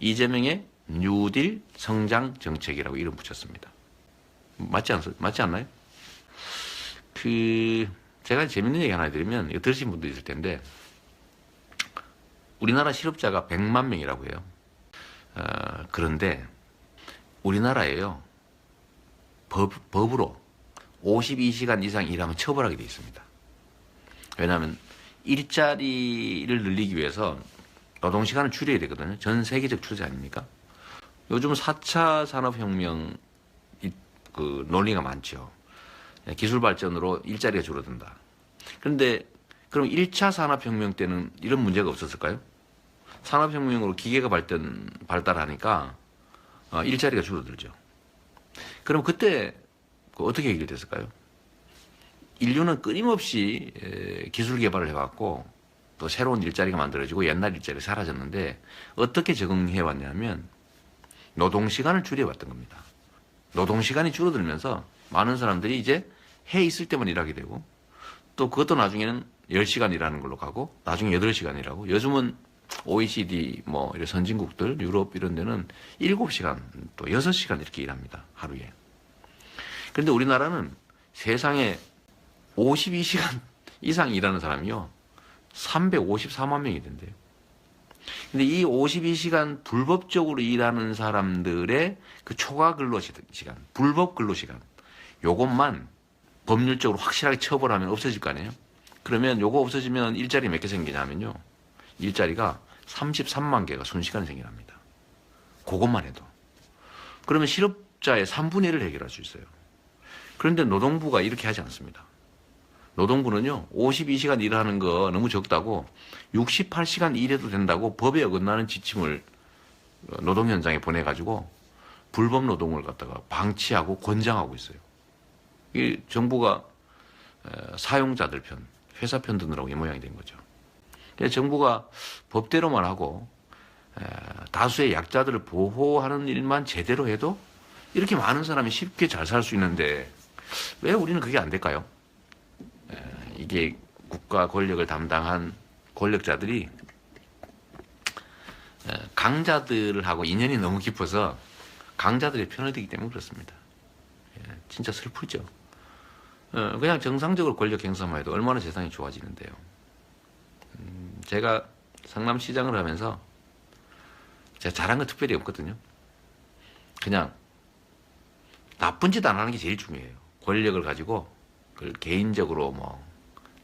Speaker 1: 이재명의 뉴딜 성장 정책이라고 이름 붙였습니다. 맞지 않나요? 제가 재밌는 얘기 하나 해드리면, 이거 들으신 분도 있을 텐데, 우리나라 실업자가 100만 명이라고 해요. 그런데, 우리나라에요, 법으로 52시간 이상 일하면 처벌하게 되어 있습니다. 왜냐하면, 일자리를 늘리기 위해서 노동시간을 줄여야 되거든요. 전 세계적 추세 아닙니까? 요즘 4차 산업혁명 그 논리가 많죠. 기술 발전으로 일자리가 줄어든다. 그런데 그럼 1차 산업혁명 때는 이런 문제가 없었을까요? 산업혁명으로 기계가 발달하니까 일자리가 줄어들죠. 그럼 그때 어떻게 해결됐을까요? 인류는 끊임없이 기술 개발을 해왔고 또 새로운 일자리가 만들어지고 옛날 일자리가 사라졌는데 어떻게 적응해 왔냐면 노동시간을 줄여왔던 겁니다. 노동시간이 줄어들면서 많은 사람들이 이제 해 있을 때만 일하게 되고 또 그것도 나중에는 10시간 일하는 걸로 가고 나중에 8시간 일하고 요즘은 OECD 뭐 이런 선진국들 유럽 이런 데는 7시간 또 6시간 이렇게 일합니다. 하루에. 그런데 우리나라는 세상에 52시간 이상 일하는 사람이요. 354만 명이 된대요. 근데 이 52시간 불법적으로 일하는 사람들의 그 초과 근로시간, 불법 근로시간, 요것만 법률적으로 확실하게 처벌하면 없어질 거 아니에요? 그러면 요거 없어지면 일자리 몇 개 생기냐면요. 일자리가 33만 개가 순식간에 생겨납니다. 그것만 해도. 그러면 실업자의 3분의 1을 해결할 수 있어요. 그런데 노동부가 이렇게 하지 않습니다. 노동부는요, 52시간 일하는 거 너무 적다고 68시간 일해도 된다고 법에 어긋나는 지침을 노동 현장에 보내가지고 불법 노동을 갖다가 방치하고 권장하고 있어요. 이 정부가 사용자들 편, 회사 편 드느라고 이 모양이 된 거죠. 그래서 정부가 법대로만 하고 다수의 약자들을 보호하는 일만 제대로 해도 이렇게 많은 사람이 쉽게 잘 살 수 있는데 왜 우리는 그게 안 될까요? 이게 국가 권력을 담당한 권력자들이 강자들하고 인연이 너무 깊어서 강자들의 편을 들기 때문에 그렇습니다. 진짜 슬프죠. 그냥 정상적으로 권력 행사만 해도 얼마나 세상이 좋아지는데요. 제가 성남시장을 하면서 제가 잘한 건 특별히 없거든요. 그냥 나쁜 짓 안 하는 게 제일 중요해요. 권력을 가지고 그걸 개인적으로 뭐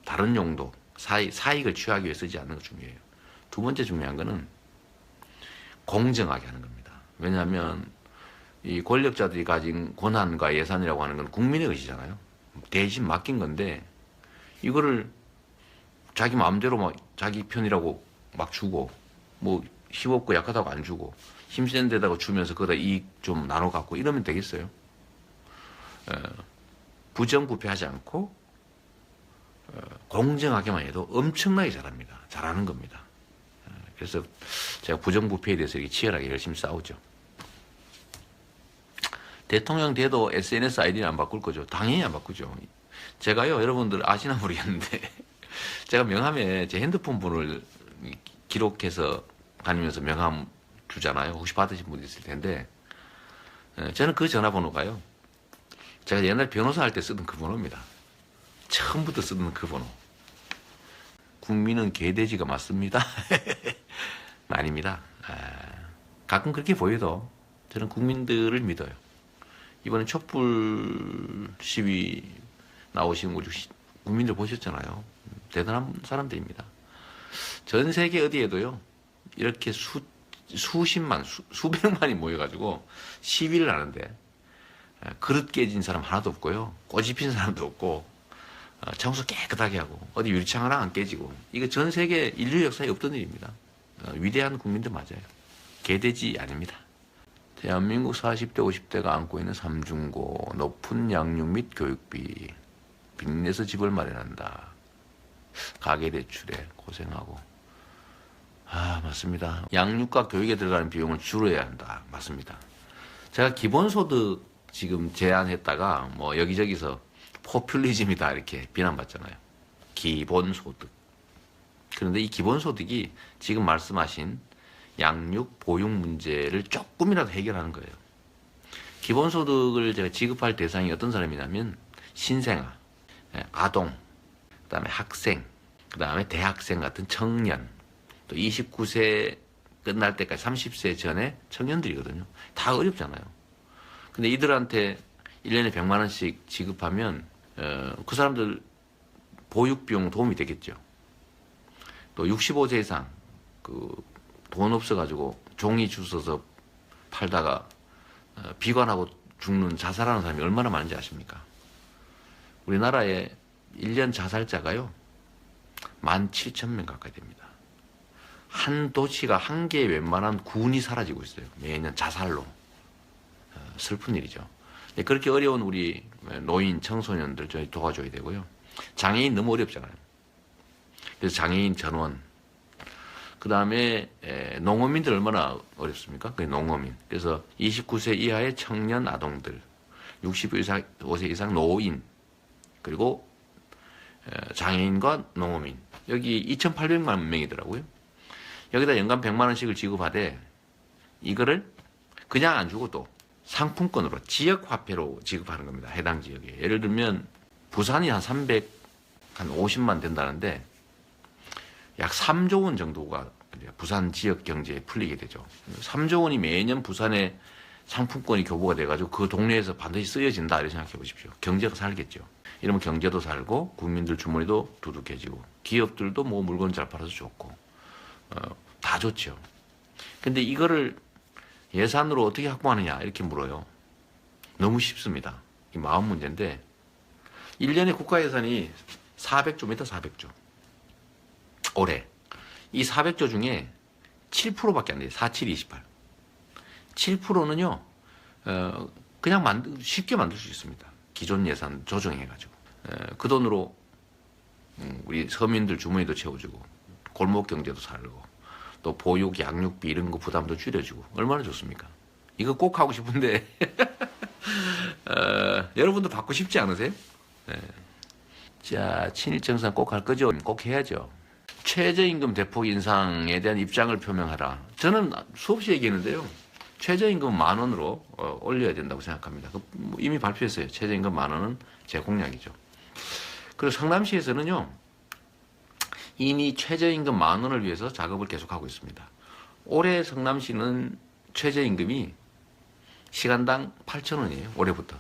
Speaker 1: 다른 용도, 사익을 취하기 위해 쓰지 않는 거 중요해요. 두 번째 중요한 거는 공정하게 하는 겁니다. 왜냐하면 이 권력자들이 가진 권한과 예산이라고 하는 건 국민의 의지잖아요. 대신 맡긴 건데 이거를 자기 마음대로 막 자기 편이라고 막 주고 뭐 힘없고 약하다고 안 주고 힘센 데다가 주면서 거기다 이익 좀 나눠 갖고 이러면 되겠어요? 부정부패하지 않고 공정하게만 해도 엄청나게 잘합니다. 잘하는 겁니다. 그래서 제가 부정부패에 대해서 이렇게 치열하게 열심히 싸우죠. 대통령 돼도 SNS 아이디는 안 바꿀 거죠. 당연히 안 바꾸죠. 제가요, 여러분들 아시나 모르겠는데 제가 명함에 제 핸드폰 번호를 기록해서 다니면서 명함 주잖아요. 혹시 받으신 분 있을 텐데 저는 그 전화번호가요, 제가 옛날 변호사 할 때 쓰던 그 번호입니다. 처음부터 쓰던 그 번호. 국민은 개돼지가 맞습니다. 아닙니다. 가끔 그렇게 보여도 저는 국민들을 믿어요. 이번에 촛불 시위 나오신 우리 국민들 보셨잖아요. 대단한 사람들입니다. 전 세계 어디에도요, 이렇게 수십만, 수백만이 모여가지고 시위를 하는데 그릇 깨진 사람 하나도 없고요. 꼬집 핀 사람도 없고 청소 깨끗하게 하고 어디 유리창 하나 안 깨지고, 이거 전 세계 인류 역사에 없던 일입니다. 위대한 국민들 맞아요. 개돼지 아닙니다. 대한민국 40대 50대가 안고 있는 삼중고, 높은 양육 및 교육비, 빚내서 집을 마련한다. 가계대출에 고생하고. 맞습니다. 양육과 교육에 들어가는 비용을 줄여야 한다. 맞습니다. 제가 기본소득 지금 제안했다가 뭐 여기저기서 포퓰리즘이다 이렇게 비난받잖아요. 기본소득. 그런데 이 기본소득이 지금 말씀하신 양육, 보육 문제를 조금이라도 해결하는 거예요. 기본소득을 제가 지급할 대상이 어떤 사람이냐면 신생아, 아동, 그다음에 학생, 그다음에 대학생 같은 청년, 또 29세 끝날 때까지 30세 전에 청년들이거든요. 다 어렵잖아요. 근데 이들한테 1년에 100만 원씩 지급하면 그 사람들 보육비용 도움이 되겠죠. 또 65세 이상 돈 없어가지고 종이 주워서 팔다가 비관하고 죽는, 자살하는 사람이 얼마나 많은지 아십니까? 우리나라에 1년 자살자가요 17,000명 가까이 됩니다. 한 도시가 한 개의 웬만한 군이 사라지고 있어요. 매년 자살로. 슬픈 일이죠. 그렇게 어려운 우리 노인, 청소년들 저희 도와줘야 되고요. 장애인 너무 어렵잖아요. 그래서 장애인 전원. 그 다음에 농어민들 얼마나 어렵습니까? 그 농어민. 그래서 29세 이하의 청년 아동들, 65세 이상 노인, 그리고 장애인과 농어민. 여기 2,800만 명이더라고요. 여기다 연간 100만 원씩을 지급하되 이거를 그냥 안 주고 또 상품권으로 지역화폐로 지급하는 겁니다. 해당 지역에. 예를 들면 부산이 한 350만 된다는데 약 3조 원 정도가 부산 지역 경제에 풀리게 되죠. 3조 원이 매년 부산에 상품권이 교부가 돼가지고 그 동네에서 반드시 쓰여진다 이렇게 생각해 보십시오. 경제가 살겠죠. 이러면 경제도 살고 국민들 주머니도 두둑해지고 기업들도 뭐 물건 잘 팔아서 좋고 다 좋죠. 근데 이거를 예산으로 어떻게 확보하느냐 이렇게 물어요. 너무 쉽습니다. 이 마음 문제인데 1년에 국가 예산이 400조입니다. 400조. 올해. 이 400조 중에 7%밖에 안 돼요. 4728. 7%는요. 그냥 쉽게 만들 수 있습니다. 기존 예산 조정해가지고. 그 돈으로 우리 서민들 주머니도 채워주고 골목 경제도 살고 또 보육, 양육비 이런 거 부담도 줄여주고 얼마나 좋습니까? 이거 꼭 하고 싶은데 여러분도 받고 싶지 않으세요? 자, 친일정산 꼭 할 거죠? 꼭 해야죠. 최저임금 대폭 인상에 대한 입장을 표명하라. 저는 수없이 얘기했는데요. 최저임금 10,000원으로 올려야 된다고 생각합니다. 이미 발표했어요. 최저임금 10,000원은 제 공약이죠. 그리고 성남시에서는요. 이미 최저임금 10,000원을 위해서 작업을 계속하고 있습니다. 올해 성남시는 최저임금이 시간당 8,000원이에요. 올해부터.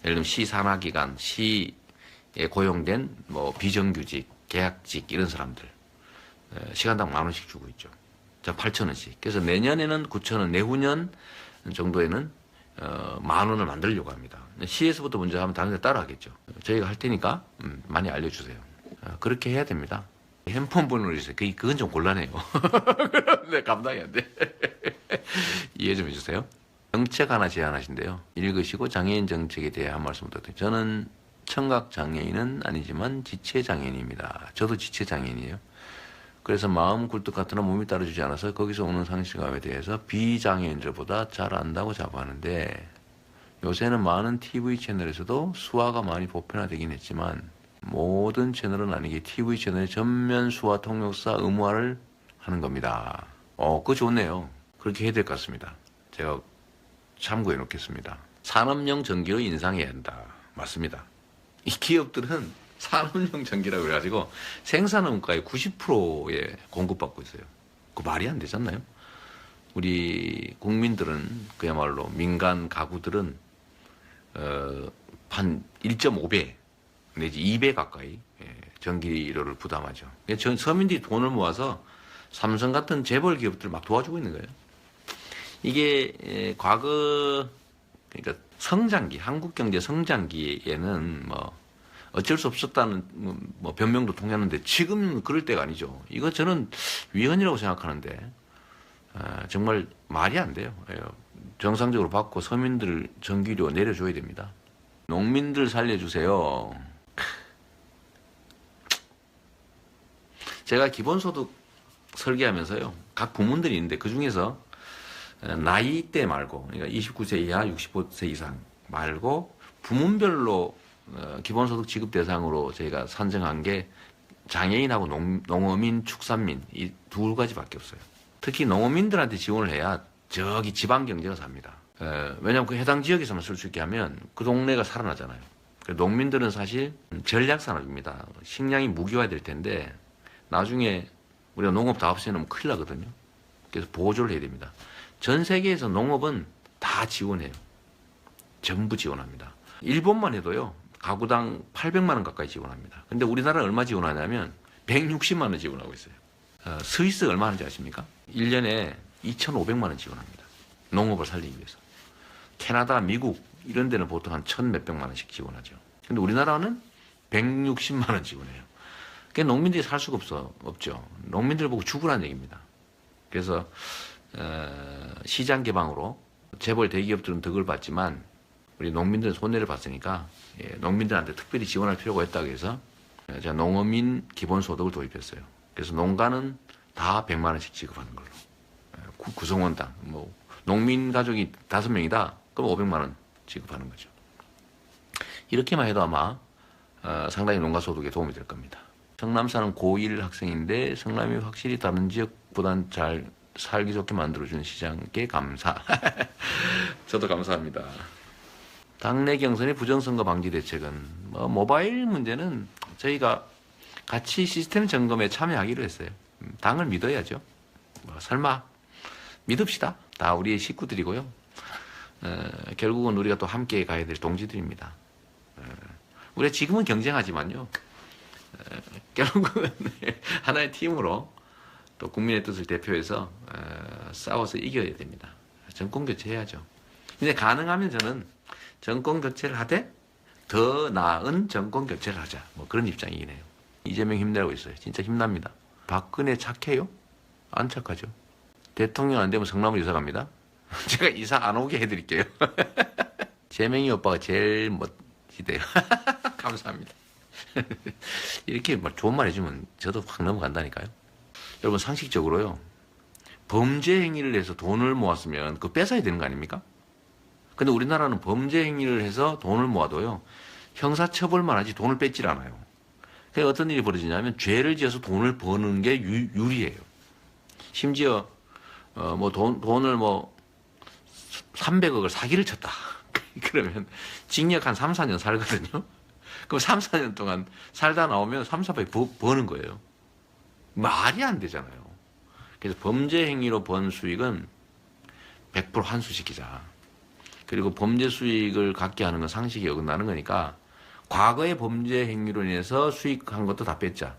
Speaker 1: 예를 들면 시 산하기관, 시에 고용된 뭐 비정규직, 계약직 이런 사람들 시간당 10,000원씩 주고 있죠. 자, 8,000원씩. 그래서 내년에는 9,000원, 내후년 정도에는 만 원을 만들려고 합니다. 시에서부터 먼저 하면 다른 데 따라하겠죠. 저희가 할 테니까 많이 알려주세요. 그렇게 해야 됩니다. 핸폰 번호를 주세요. 그건 좀 곤란해요. 그런데 감당이 안 돼. 이해 좀 해주세요. 정책 하나 제안하신대요. 읽으시고 장애인 정책에 대해 한 말씀 부탁드립니다. 저는 청각 장애인은 아니지만 지체 장애인입니다. 저도 지체 장애인이에요. 그래서 마음 굴뚝 같으나 몸이 따라주지 않아서 거기서 오는 상실감에 대해서 비장애인들보다 잘 안다고 자부하는데 요새는 많은 TV 채널에서도 수화가 많이 보편화되긴 했지만 모든 채널은 아니기에 TV 채널의 전면 수화 통역사 의무화를 하는 겁니다. 그거 좋네요. 그렇게 해야 될 것 같습니다. 제가 참고해 놓겠습니다. 산업용 전기로 인상해야 한다. 맞습니다. 이 기업들은 산업용 전기라고 그래가지고 생산원가의 90%에 공급받고 있어요. 그 말이 안 되잖아요. 우리 국민들은 그야말로 민간 가구들은 한 1.5배 내지 2배 가까이 전기료를 부담하죠. 서민들이 돈을 모아서 삼성 같은 재벌 기업들 막 도와주고 있는 거예요. 이게 과거 그러니까 성장기, 한국 경제 성장기에는 뭐 어쩔 수 없었다는 뭐 변명도 통했는데 지금 그럴 때가 아니죠. 이거 저는 위헌이라고 생각하는데 정말 말이 안 돼요. 정상적으로 받고 서민들 전기료 내려줘야 됩니다. 농민들 살려주세요. 제가 기본소득 설계하면서요. 각 부문들이 있는데 그중에서 나이대 말고 그러니까 29세 이하 65세 이상 말고 부문별로 기본소득 지급 대상으로 저희가 산정한 게 장애인하고 농어민, 축산민 이 두 가지밖에 없어요. 특히 농어민들한테 지원을 해야 저기 지방 경제가 삽니다. 왜냐하면 그 해당 지역에서만 쓸 수 있게 하면 그 동네가 살아나잖아요. 농민들은 사실 전략 산업입니다. 식량이 무기화될 텐데 나중에 우리가 농업 다 없애놓으면 큰일 나거든요. 그래서 보조를 해야 됩니다. 전 세계에서 농업은 다 지원해요. 전부 지원합니다. 일본만 해도요. 가구당 800만 원 가까이 지원합니다. 근데 우리나라는 얼마 지원하냐면 160만 원 지원하고 있어요. 스위스 얼마 하는지 아십니까? 1년에 2,500만 원 지원합니다. 농업을 살리기 위해서. 캐나다, 미국 이런 데는 보통 한 1,000 몇백만 원씩 지원하죠. 근데 우리나라는 160만 원 지원해요. 그러니까 농민들이 살 수가 없죠. 농민들 보고 죽으라는 얘기입니다. 그래서 시장 개방으로 재벌 대기업들은 덕을 받지만 우리 농민들은 손해를 봤으니까 농민들한테 특별히 지원할 필요가 있다고 해서 제가 농어민 기본소득을 도입했어요. 그래서 농가는 다 100만 원씩 지급하는 걸로. 구성원당 뭐 농민 가족이 5명이다. 그럼 500만 원 지급하는 거죠. 이렇게만 해도 아마 상당히 농가 소득에 도움이 될 겁니다. 성남 사는 고1 학생인데 성남이 확실히 다른 지역보단 잘 살기 좋게 만들어준 시장께 감사. 저도 감사합니다. 당내 경선의 부정선거 방지 대책은 모바일 문제는 저희가 같이 시스템 점검에 참여하기로 했어요. 당을 믿어야죠. 설마 믿읍시다. 다 우리의 식구들이고요. 결국은 우리가 또 함께 가야 될 동지들입니다. 우리가 지금은 경쟁하지만요. 결국은 하나의 팀으로 또 국민의 뜻을 대표해서 싸워서 이겨야 됩니다. 정권 교체해야죠. 근데 가능하면 저는 정권 교체를 하되 더 나은 정권 교체를 하자. 뭐 그런 입장이긴 해요. 이재명 힘내라고 있어요. 진짜 힘납니다. 박근혜 착해요? 안 착하죠. 대통령 안 되면 성남으로 이사 갑니다. 제가 이사 안 오게 해드릴게요. 재명이 오빠가 제일 멋지대요. 감사합니다. 이렇게 좋은 말 해주면 저도 확 넘어간다니까요. 여러분 상식적으로요. 범죄 행위를 해서 돈을 모았으면 그거 뺏어야 되는 거 아닙니까? 근데 우리나라는 범죄 행위를 해서 돈을 모아도요. 형사처벌만 하지 돈을 뺏질 않아요. 그래서 어떤 일이 벌어지냐면 죄를 지어서 돈을 버는 게 유리해요. 심지어 돈을 300억을 사기를 쳤다. 그러면 징역 한 3, 4년 살거든요. 그럼 3, 4년 동안 살다 나오면 3, 400 버는 거예요. 말이 안 되잖아요. 그래서 범죄 행위로 번 수익은 100% 환수시키자. 그리고 범죄 수익을 갖게 하는 건 상식이 어긋나는 거니까 과거의 범죄 행위로 인해서 수익한 것도 다 뺐자.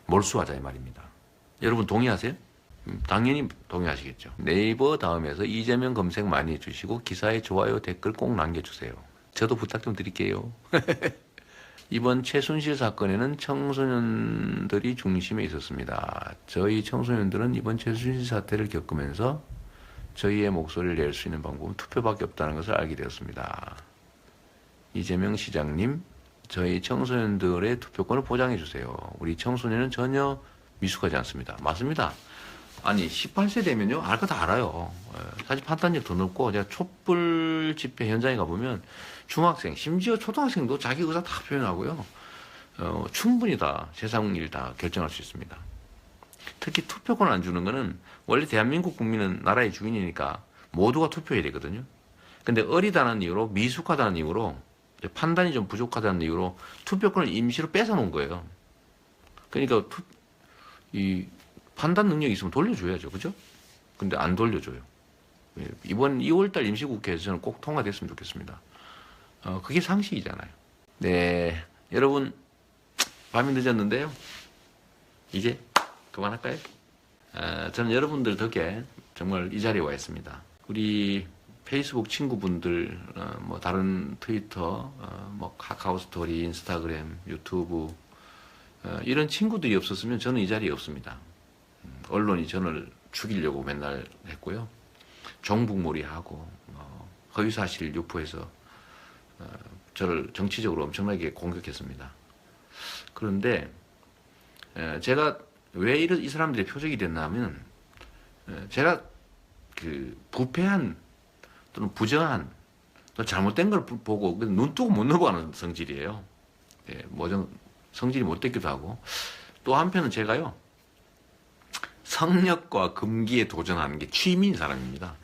Speaker 1: 몰수하자 이 말입니다. 여러분 동의하세요? 당연히 동의하시겠죠. 네이버 다음에서 이재명 검색 많이 해주시고 기사에 좋아요 댓글 꼭 남겨주세요. 저도 부탁 좀 드릴게요. 이번 최순실 사건에는 청소년들이 중심에 있었습니다. 저희 청소년들은 이번 최순실 사태를 겪으면서 저희의 목소리를 낼 수 있는 방법은 투표밖에 없다는 것을 알게 되었습니다. 이재명 시장님, 저희 청소년들의 투표권을 보장해 주세요. 우리 청소년은 전혀 미숙하지 않습니다. 맞습니다. 아니 18세 되면요 알 거 다 알아요. 사실 판단력 더 높고 제가 촛불 집회 현장에 가보면 중학생 심지어 초등학생도 자기 의사 다 표현하고요. 충분히 다 세상 일 다 결정할 수 있습니다. 특히 투표권 안 주는 거는 원래 대한민국 국민은 나라의 주인이니까 모두가 투표해야 되거든요. 근데 어리다는 이유로 미숙하다는 이유로 판단이 좀 부족하다는 이유로 투표권을 임시로 뺏어 놓은 거예요. 그러니까 이 판단 능력이 있으면 돌려줘야죠. 그죠? 근데 안 돌려줘요. 이번 2월달 임시국회에서 저는 꼭 통과됐으면 좋겠습니다. 그게 상식이잖아요. 네. 여러분, 밤이 늦었는데요. 이제 그만할까요? 저는 여러분들 덕에 정말 이 자리에 와 있습니다. 우리 페이스북 친구분들, 뭐 다른 트위터, 뭐 카카오 스토리, 인스타그램, 유튜브, 이런 친구들이 없었으면 저는 이 자리에 없습니다. 언론이 저를 죽이려고 맨날 했고요. 종북몰이하고 허위사실 유포해서 저를 정치적으로 엄청나게 공격했습니다. 그런데 제가 왜 이 사람들의 표적이 됐나 하면 제가 그 부패한 또는 부정한 또 잘못된 걸 보고 눈 뜨고 못 넘어가는 성질이에요. 뭐 성질이 못됐기도 하고 또 한편은 제가요 성역과 금기에 도전하는 게 취미인 사람입니다.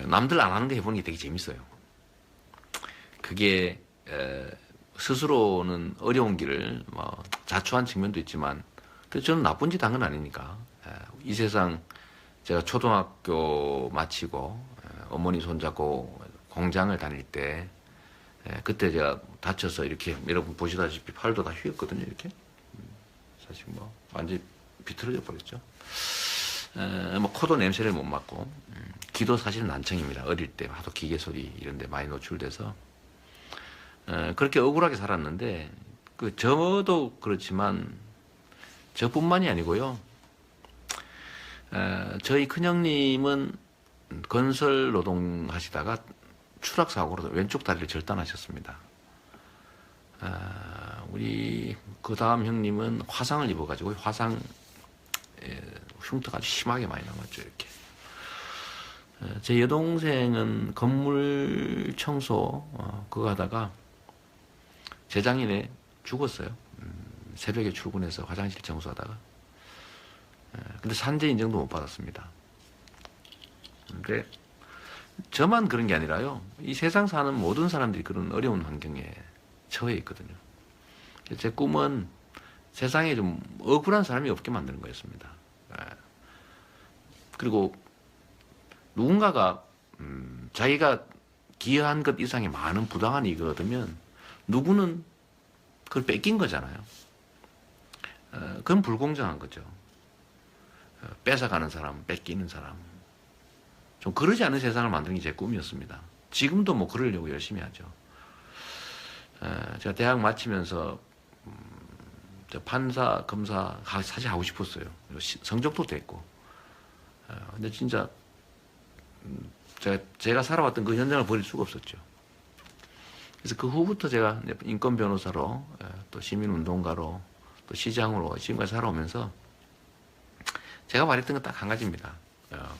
Speaker 1: 남들 안 하는 거 해보는 게 되게 재밌어요. 그게 스스로는 어려운 길을 뭐 자초한 측면도 있지만 저는 나쁜 짓 한 건 아니니까 이 세상 제가 초등학교 마치고 어머니 손잡고 공장을 다닐 때 그때 제가 다쳐서 이렇게 여러분 보시다시피 팔도 다 휘었거든요. 이렇게 사실 뭐 완전히 비틀어져 버렸죠. 뭐 코도 냄새를 못 맡고 귀도 사실 난청입니다. 어릴 때 하도 기계 소리 이런 데 많이 노출돼서 그렇게 억울하게 살았는데 저도 그렇지만 저뿐만이 아니고요. 저희 큰형님은 건설 노동 하시다가 추락 사고로 왼쪽 다리를 절단하셨습니다. 우리 그 다음 형님은 화상을 입어가지고 화상 흉터가 아주 심하게 많이 남았죠. 이렇게. 제 여동생은 건물 청소 그거 하다가 재작년에 죽었어요. 새벽에 출근해서 화장실 청소하다가. 근데 산재 인정도 못 받았습니다. 근데 저만 그런 게 아니라요. 이 세상 사는 모든 사람들이 그런 어려운 환경에 처해 있거든요. 제 꿈은 세상에 좀 억울한 사람이 없게 만드는 거였습니다. 그리고 누군가가 자기가 기여한 것 이상의 많은 부당한 이익을 얻으면 누구는 그걸 뺏긴 거잖아요. 그건 불공정한 거죠. 뺏어가는 사람, 뺏기는 사람. 좀 그러지 않은 세상을 만드는 게 제 꿈이었습니다. 지금도 뭐 그러려고 열심히 하죠. 제가 대학 마치면서 판사, 검사 사실 하고 싶었어요. 성적도 됐고. 근데 진짜 제가 살아왔던 그 현장을 버릴 수가 없었죠. 그래서 그 후부터 제가 인권 변호사로 또 시민운동가로 또 시장으로 지금까지 살아오면서 제가 말했던 건 딱 한 가지입니다.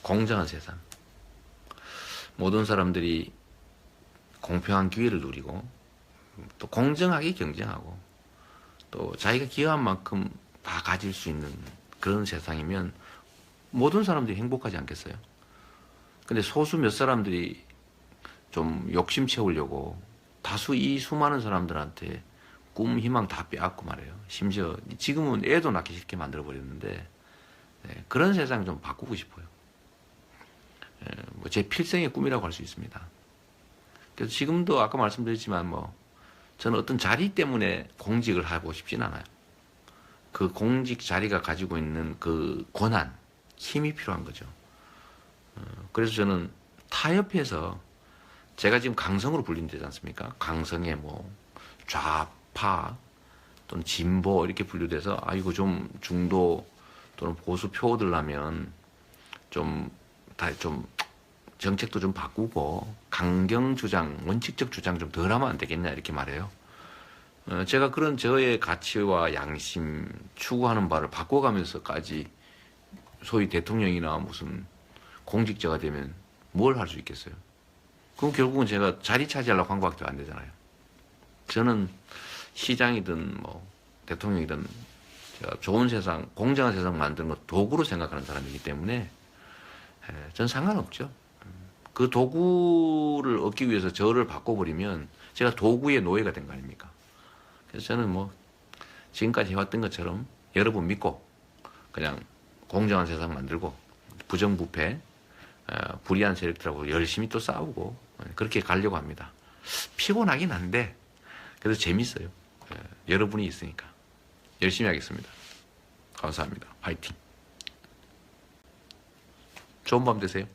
Speaker 1: 공정한 세상. 모든 사람들이 공평한 기회를 누리고 또 공정하게 경쟁하고 또 자기가 기여한 만큼 다 가질 수 있는 그런 세상이면 모든 사람들이 행복하지 않겠어요? 근데 소수 몇 사람들이 좀 욕심 채우려고 다수 이 수많은 사람들한테 꿈, 희망 다 빼앗고 말이에요. 심지어 지금은 애도 낳기 싫게 만들어버렸는데 그런 세상 좀 바꾸고 싶어요. 뭐 제 필생의 꿈이라고 할 수 있습니다. 그래서 지금도 아까 말씀드렸지만 저는 어떤 자리 때문에 공직을 하고 싶진 않아요. 그 공직 자리가 가지고 있는 그 권한, 힘이 필요한 거죠. 그래서 저는 타협해서 제가 지금 강성으로 불린다지 않습니까? 강성의 뭐 좌파 또는 진보 이렇게 분류돼서 아 이거 좀 중도 또는 보수 표들라면 좀 정책도 좀 바꾸고 강경 주장, 원칙적 주장 좀 덜 하면 안 되겠냐 이렇게 말해요. 제가 그런 저의 가치와 양심 추구하는 바를 바꿔가면서까지 소위 대통령이나 무슨 공직자가 되면 뭘 할 수 있겠어요? 그럼 결국은 제가 자리 차지하려고 한 것밖에 안 되잖아요. 저는 시장이든 뭐 대통령이든 제가 좋은 세상, 공정한 세상 만드는 것 도구로 생각하는 사람이기 때문에 전 상관없죠. 그 도구를 얻기 위해서 저를 바꿔버리면 제가 도구의 노예가 된 거 아닙니까? 그래서 저는 뭐 지금까지 해왔던 것처럼 여러분 믿고 그냥 공정한 세상 만들고 부정부패, 불의한 세력들하고 열심히 또 싸우고 그렇게 가려고 합니다. 피곤하긴 한데 그래도 재밌어요. 여러분이 있으니까 열심히 하겠습니다. 감사합니다. 파이팅. 좋은 밤 되세요.